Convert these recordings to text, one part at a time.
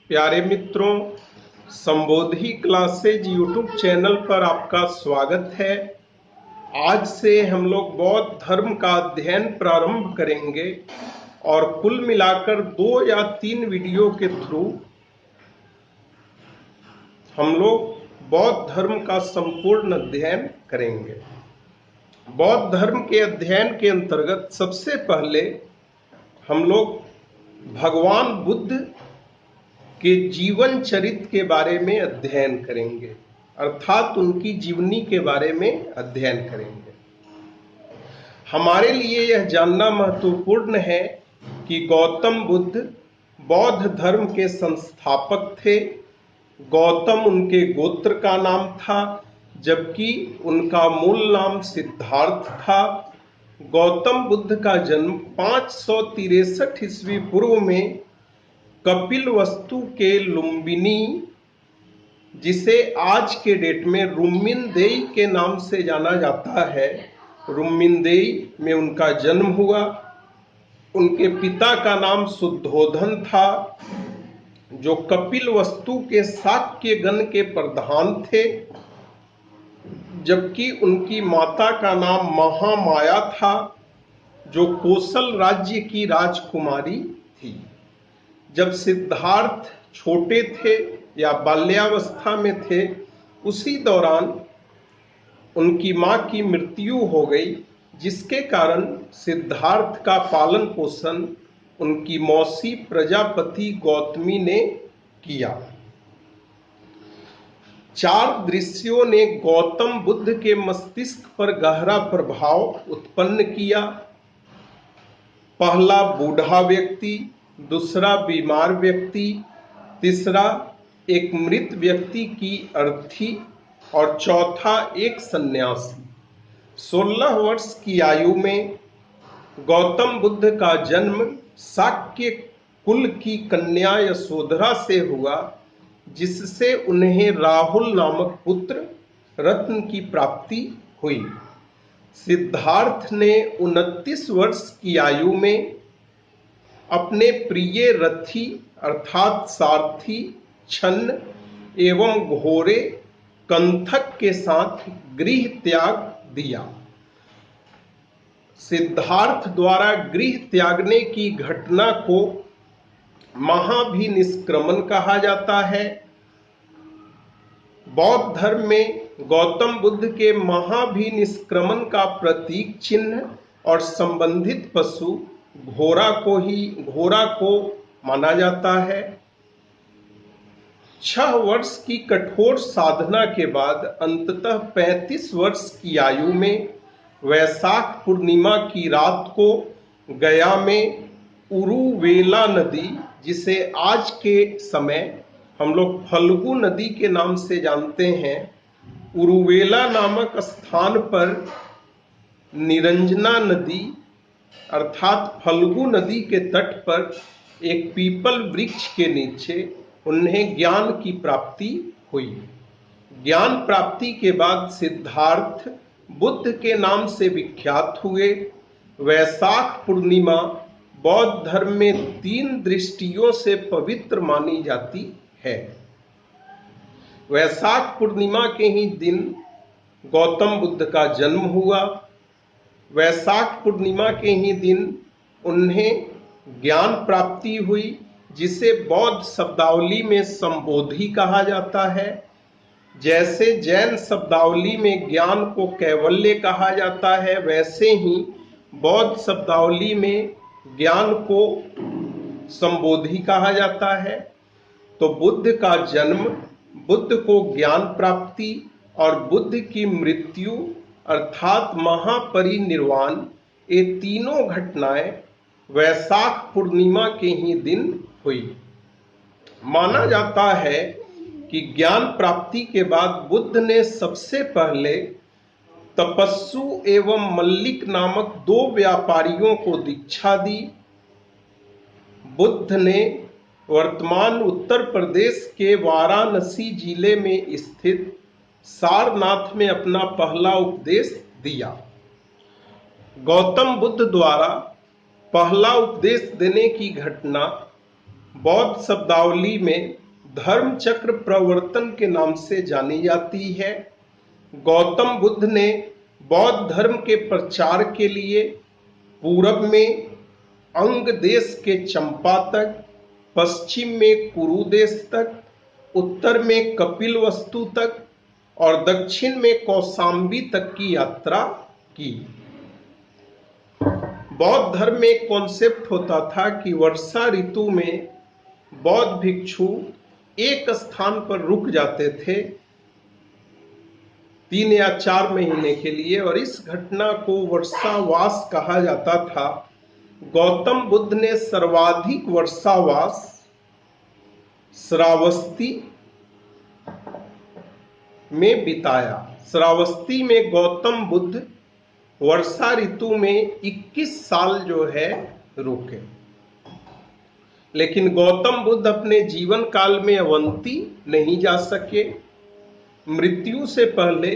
प्यारे मित्रों, संबोधि classes YouTube channel पर आपका स्वागत है। आज से हम लोग बौद्ध धर्म का अध्ययन प्रारंभ करेंगे और कुल मिलाकर 2 या 3 वीडियो के थ्रू हम लोग बौद्ध धर्म का संपूर्ण अध्ययन करेंगे। बौद्ध धर्म के अध्ययन के अंतर्गत सबसे पहले हम लोग भगवान बुद्ध के जीवन चरित्र के बारे में अध्ययन करेंगे, अर्थात उनकी जीवनी के बारे में अध्ययन करेंगे। हमारे लिए यह जानना महत्वपूर्ण है कि गौतम बुद्ध बौद्ध धर्म के संस्थापक थे। गौतम उनके गोत्र का नाम था, जबकि उनका मूल नाम सिद्धार्थ था। गौतम बुद्ध का जन्म 563 ईस्वी पूर्व में कपिलवस्तु के लुम्बिनी, जिसे आज के डेट में रुम्मिनदेई के नाम से जाना जाता है, रुम्मिनदेई में उनका जन्म हुआ। उनके पिता का नाम शुद्धोधन था, जो कपिलवस्तु के शाक्य गण के प्रधान थे, जबकि उनकी माता का नाम महामाया था, जो कोसल राज्य की राजकुमारी थी। जब सिद्धार्थ छोटे थे या बाल्यावस्था में थे, उसी दौरान उनकी मां की मृत्यु हो गई, जिसके कारण सिद्धार्थ का पालन पोषण उनकी मौसी प्रजापति गौतमी ने किया। 4 दृश्यों ने गौतम बुद्ध के मस्तिष्क पर गहरा प्रभाव उत्पन्न किया। पहला बूढ़ा व्यक्ति, दूसरा बीमार व्यक्ति, तीसरा एक मृत व्यक्ति की अर्थी और चौथा एक सन्यासी। 16 वर्ष की आयु में गौतम बुद्ध का जन्म शाक्य कुल की कन्या यशोधरा से हुआ, जिससे उन्हें राहुल नामक पुत्र रत्न की प्राप्ति हुई। सिद्धार्थ ने 29 वर्ष की आयु में अपने प्रिय रथी अर्थात सारथी छन्न एवं घोड़े कंथक के साथ गृह त्याग दिया। सिद्धार्थ द्वारा गृह त्यागने की घटना को महाभिनिष्क्रमण कहा जाता है। बौद्ध धर्म में गौतम बुद्ध के महाभिनिष्क्रमण का प्रतीक चिन्ह और संबंधित पशु घोड़ा को माना जाता है। 6 वर्ष की कठोर साधना के बाद अंततः 35 वर्ष की आयु में वैशाख पूर्णिमा की रात को गया में उरुवेला नदी, जिसे आज के समय हम लोग फल्गु नदी के नाम से जानते हैं, उरुवेला नामक स्थान पर निरंजना नदी अर्थात फल्गु नदी के तट पर एक पीपल वृक्ष के नीचे उन्हें ज्ञान की प्राप्ति हुई। ज्ञान प्राप्ति के बाद सिद्धार्थ बुद्ध के नाम से विख्यात हुए। वैशाख पूर्णिमा बौद्ध धर्म में 3 दृष्टियों से पवित्र मानी जाती है। वैशाख पूर्णिमा के ही दिन गौतम बुद्ध का जन्म हुआ। वैशाख पूर्णिमा के ही दिन उन्हें ज्ञान प्राप्ति हुई, जिसे बौद्ध शब्दावली में संबोधि कहा जाता है। जैसे जैन शब्दावली में ज्ञान को कैवल्य कहा जाता है, वैसे ही बौद्ध शब्दावली में ज्ञान को संबोधि कहा जाता है। तो बुद्ध का जन्म, बुद्ध को ज्ञान प्राप्ति और बुद्ध की मृत्यु अर्थात महापरिनिर्वाण, ये तीनों घटनाएं वैशाख पूर्णिमा के ही दिन हुई। माना जाता है कि ज्ञान प्राप्ति के बाद बुद्ध ने सबसे पहले तपस्सु एवं मल्लिक नामक 2 व्यापारियों को दीक्षा दी। बुद्ध ने वर्तमान उत्तर प्रदेश के वाराणसी जिले में स्थित सारनाथ में अपना पहला उपदेश दिया। गौतम बुद्ध द्वारा पहला उपदेश देने की घटना बौद्ध शब्दावली में धर्म चक्र प्रवर्तन के नाम से जानी जाती है। गौतम बुद्ध ने बौद्ध धर्म के प्रचार के लिए पूरब में अंग देश के चंपा तक, पश्चिम में कुरु देश तक, उत्तर में कपिल वस्तु तक और दक्षिण में कौशाम्बी तक की यात्रा की। बौद्ध धर्म में एक कॉन्सेप्ट होता था कि वर्षा ऋतु में बौद्ध भिक्षु एक स्थान पर रुक जाते थे 3 या 4 महीने के लिए, और इस घटना को वर्षावास कहा जाता था। गौतम बुद्ध ने सर्वाधिक वर्षावास श्रावस्ती में बिताया। श्रावस्ती में गौतम बुद्ध वर्षा ऋतु में 21 साल जो है रुके। लेकिन गौतम बुद्ध अपने जीवन काल में अवंती नहीं जा सके। मृत्यु से पहले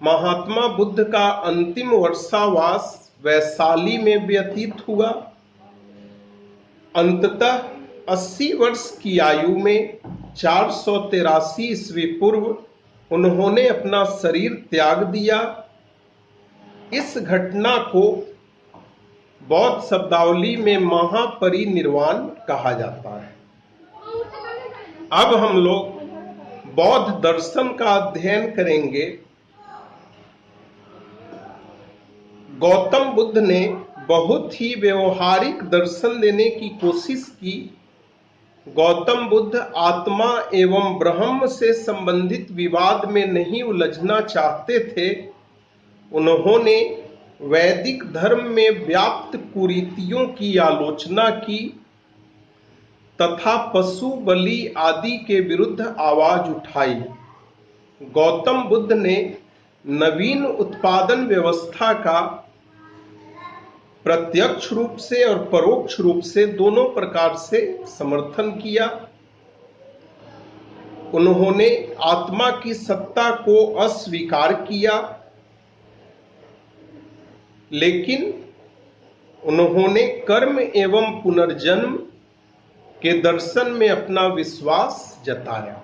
महात्मा बुद्ध का अंतिम वर्षावास वैशाली में व्यतीत हुआ। अंततः 80 वर्ष की आयु में 483 ईस्वी पूर्व उन्होंने अपना शरीर त्याग दिया। इस घटना को बौद्ध शब्दावली में महापरिनिर्वाण कहा जाता है। अब हम लोग बौद्ध दर्शन का अध्ययन करेंगे। गौतम बुद्ध ने बहुत ही व्यवहारिक दर्शन देने की कोशिश की। गौतम बुद्ध आत्मा एवं ब्रह्म से संबंधित विवाद में नहीं उलझना चाहते थे। उन्होंने वैदिक धर्म में व्याप्त कुरीतियों की आलोचना की तथा पशु बलि आदि के विरुद्ध आवाज उठाई। गौतम बुद्ध ने नवीन उत्पादन व्यवस्था का प्रत्यक्ष रूप से और परोक्ष रूप से दोनों प्रकार से समर्थन किया। उन्होंने आत्मा की सत्ता को अस्वीकार किया, लेकिन उन्होंने कर्म एवं पुनर्जन्म के दर्शन में अपना विश्वास जताया।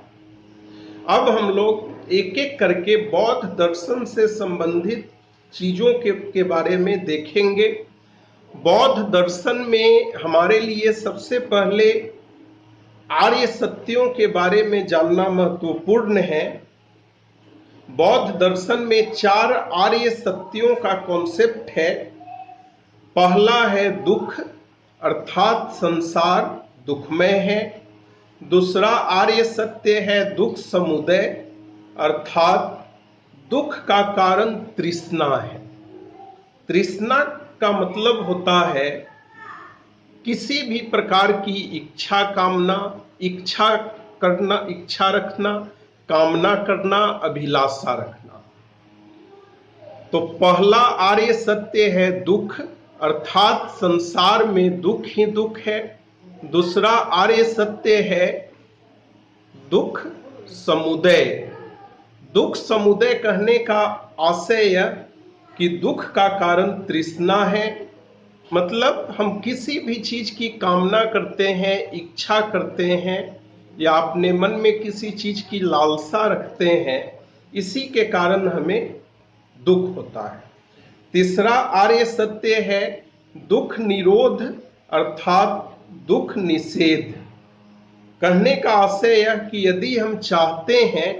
अब हम लोग एक एक करके बौद्ध दर्शन से संबंधित चीजों के बारे में देखेंगे। बौद्ध दर्शन में हमारे लिए सबसे पहले आर्य सत्यों के बारे में जानना महत्वपूर्ण है। बौद्ध दर्शन में 4 आर्य सत्यों का कॉन्सेप्ट है। पहला है दुख, अर्थात संसार दुखमय है। दूसरा आर्य सत्य है दुख समुदय, अर्थात दुख का कारण तृष्णा है। तृष्णा का मतलब होता है किसी भी प्रकार की इच्छा, कामना, इच्छा करना, इच्छा रखना, कामना करना, अभिलाषा रखना। तो पहला आर्य सत्य है दुख, अर्थात संसार में दुख ही दुख है। दूसरा आर्य सत्य है दुख समुदय। दुख समुदय कहने का आशय यह कि दुख का कारण तृष्णा है, मतलब हम किसी भी चीज की कामना करते हैं, इच्छा करते हैं या अपने मन में किसी चीज की लालसा रखते हैं, इसी के कारण हमें दुख होता है। तीसरा आर्य सत्य है दुख निरोध, अर्थात दुख निषेध। कहने का आशय यह कि यदि हम चाहते हैं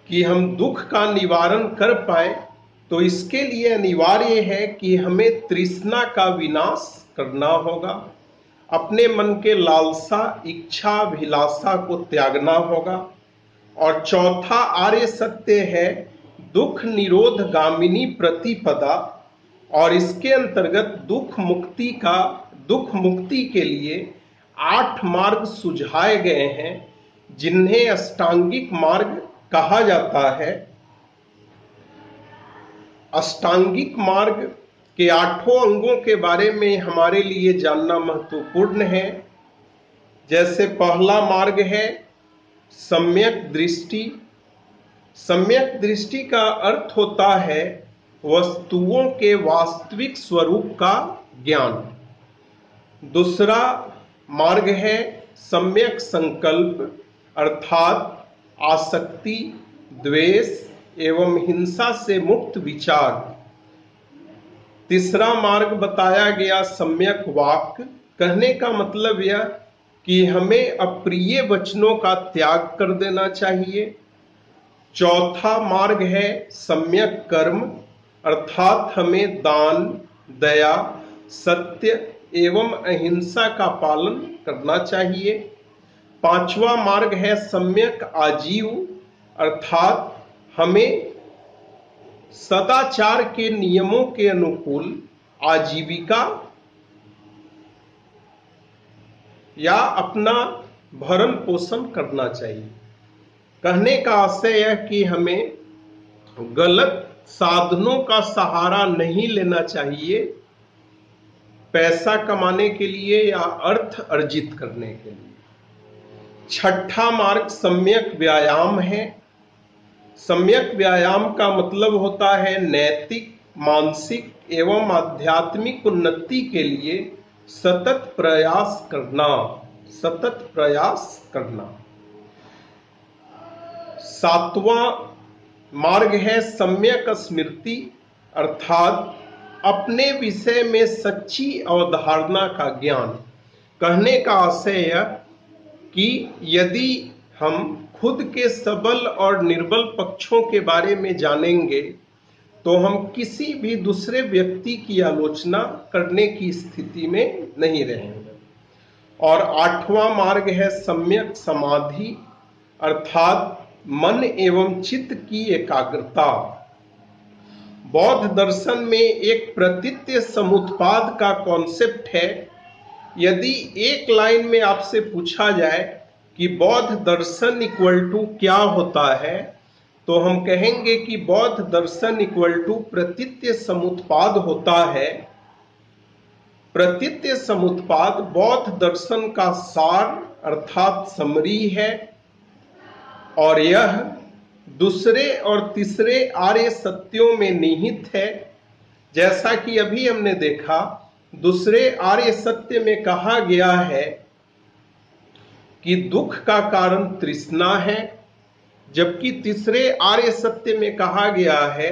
कि हम दुख का निवारण कर पाए, तो इसके लिए अनिवार्य है कि हमें तृष्णा का विनाश करना होगा, अपने मन के लालसा, इच्छा, अभिलाषा को त्यागना होगा। और चौथा आर्य सत्य है दुख निरोध गामिनी प्रतिपदा, और इसके अंतर्गत दुख मुक्ति के लिए 8 मार्ग सुझाए गए हैं, जिन्हें अष्टांगिक मार्ग कहा जाता है। अष्टांगिक मार्ग के 8 अंगों के बारे में हमारे लिए जानना महत्वपूर्ण है। जैसे पहला मार्ग है सम्यक दृष्टि। सम्यक दृष्टि का अर्थ होता है वस्तुओं के वास्तविक स्वरूप का ज्ञान। दूसरा मार्ग है सम्यक संकल्प अर्थात आसक्ति, द्वेष एवं हिंसा से मुक्त विचार। तीसरा मार्ग बताया गया सम्यक वाक, कहने का मतलब यह कि हमें अप्रिय वचनों का त्याग कर देना चाहिए। चौथा मार्ग है सम्यक कर्म अर्थात हमें दान, दया, सत्य एवं अहिंसा का पालन करना चाहिए। पांचवा मार्ग है सम्यक आजीव अर्थात हमें सदाचार के नियमों के अनुकूल आजीविका या अपना भरण पोषण करना चाहिए। कहने का आशय यह कि हमें गलत साधनों का सहारा नहीं लेना चाहिए पैसा कमाने के लिए या अर्थ अर्जित करने के लिए। छठा मार्ग सम्यक व्यायाम है। सम्यक व्यायाम का मतलब होता है नैतिक, मानसिक एवं आध्यात्मिक उन्नति के लिए सतत प्रयास करना, सतत प्रयास करना। सातवां मार्ग है सम्यक स्मृति अर्थात अपने विषय में सच्ची अवधारणा का ज्ञान। कहने का आशय यह कि यदि हम खुद के सबल और निर्बल पक्षों के बारे में जानेंगे तो हम किसी भी दूसरे व्यक्ति की आलोचना करने की स्थिति में नहीं रहेंगे। और आठवां मार्ग है सम्यक समाधि अर्थात मन एवं चित्त की एकाग्रता। बौद्ध दर्शन में एक प्रतीत्य समुत्पाद का कॉन्सेप्ट है। यदि एक लाइन में आपसे पूछा जाए कि बौद्ध दर्शन इक्वल टू क्या होता है, तो हम कहेंगे कि बौद्ध दर्शन इक्वल टू प्रतीत्य समुत्पाद होता है। प्रतीत्य समुत्पाद बौद्ध दर्शन का सार अर्थात समरी है और यह दूसरे और तीसरे आर्य सत्यों में निहित है। जैसा कि अभी हमने देखा, दूसरे आर्य सत्य में कहा गया है कि दुख का कारण तृष्णा है, जबकि तीसरे आर्य सत्य में कहा गया है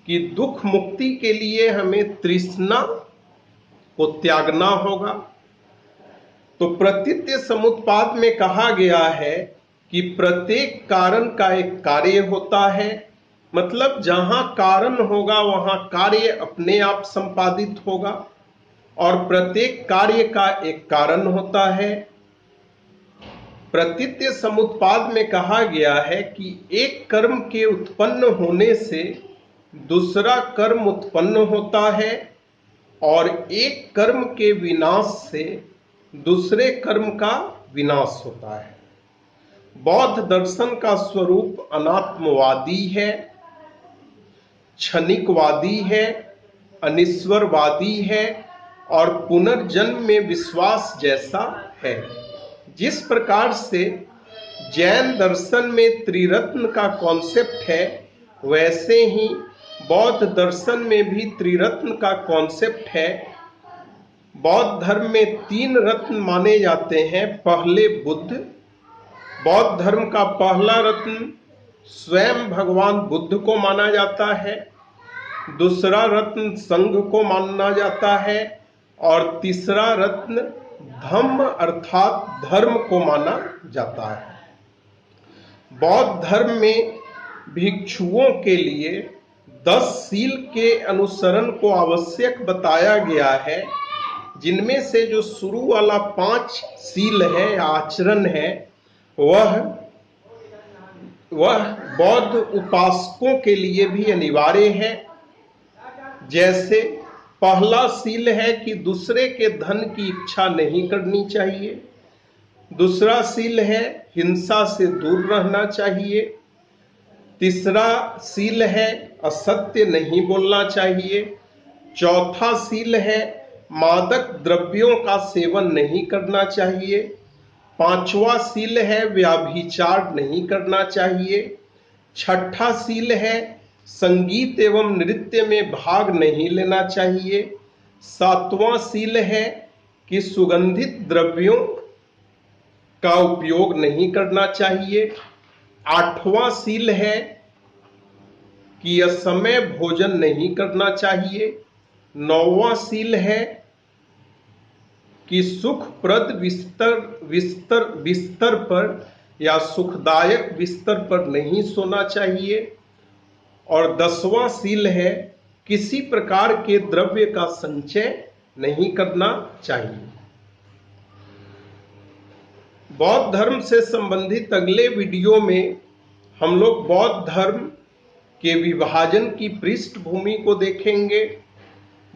कि दुख मुक्ति के लिए हमें तृष्णा को त्यागना होगा। तो प्रतीत्य समुत्पाद में कहा गया है कि प्रत्येक कारण का एक कार्य होता है, मतलब जहां कारण होगा वहां कार्य अपने आप संपादित होगा और प्रत्येक कार्य का एक कारण होता है। प्रतीत्य समुत्पाद में कहा गया है कि एक कर्म के उत्पन्न होने से दूसरा कर्म उत्पन्न होता है और एक कर्म के विनाश से दूसरे कर्म का विनाश होता है। बौद्ध दर्शन का स्वरूप अनात्मवादी है, क्षणिकवादी है, अनिश्वरवादी है और पुनर्जन्म में विश्वास जैसा है। जिस प्रकार से जैन दर्शन में त्रिरत्न का कॉन्सेप्ट है, वैसे ही बौद्ध दर्शन में भी त्रिरत्न का कॉन्सेप्ट है। बौद्ध धर्म में 3 रत्न माने जाते हैं। पहले बुद्ध, बौद्ध धर्म का पहला रत्न स्वयं भगवान बुद्ध को माना जाता है। दूसरा रत्न संघ को माना जाता है और तीसरा रत्न धम्म अर्थात धर्म को माना जाता है। बौद्ध धर्म में भिक्षुओं के लिए 10 सील के अनुसरण को आवश्यक बताया गया है, जिनमें से जो शुरू वाला 5 सील है या आचरण है वह बौद्ध उपासकों के लिए भी अनिवार्य है। जैसे पहला सील है कि दूसरे के धन की इच्छा नहीं करनी चाहिए। दूसरा सील है हिंसा से दूर रहना चाहिए। तीसरा सील है असत्य नहीं बोलना चाहिए। चौथा सील है मादक द्रव्यों का सेवन नहीं करना चाहिए। पांचवा सील है व्यभिचार नहीं करना चाहिए। छठा सील है संगीत एवं नृत्य में भाग नहीं लेना चाहिए। 7वां सील है कि सुगंधित द्रव्यों का उपयोग नहीं करना चाहिए। 8वां सील है कि असमय भोजन नहीं करना चाहिए। 9वां सील है कि सुखप्रद बिस्तर पर या सुखदायक बिस्तर पर नहीं सोना चाहिए। और 10वां सील है किसी प्रकार के द्रव्य का संचय नहीं करना चाहिए। बौद्ध धर्म से संबंधित अगले वीडियो में हम लोग बौद्ध धर्म के विभाजन की पृष्ठभूमि को देखेंगे।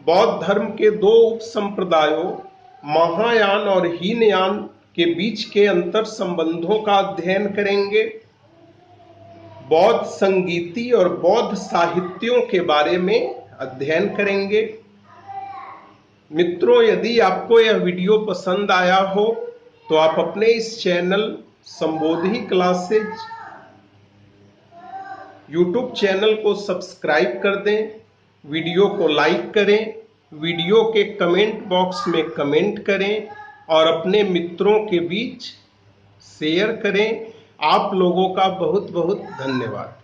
बौद्ध धर्म के दो उप संप्रदायों महायान और हीनयान के बीच के अंतर संबंधों का अध्ययन करेंगे। बौद्ध संगीति और बौद्ध साहित्यों के बारे में अध्ययन करेंगे। मित्रों, यदि आपको यह वीडियो पसंद आया हो तो आप अपने इस चैनल संबोधि क्लासेज यूट्यूब चैनल को सब्सक्राइब कर दें, वीडियो को लाइक करें, वीडियो के कमेंट बॉक्स में कमेंट करें और अपने मित्रों के बीच शेयर करें। आप लोगों का बहुत बहुत धन्यवाद।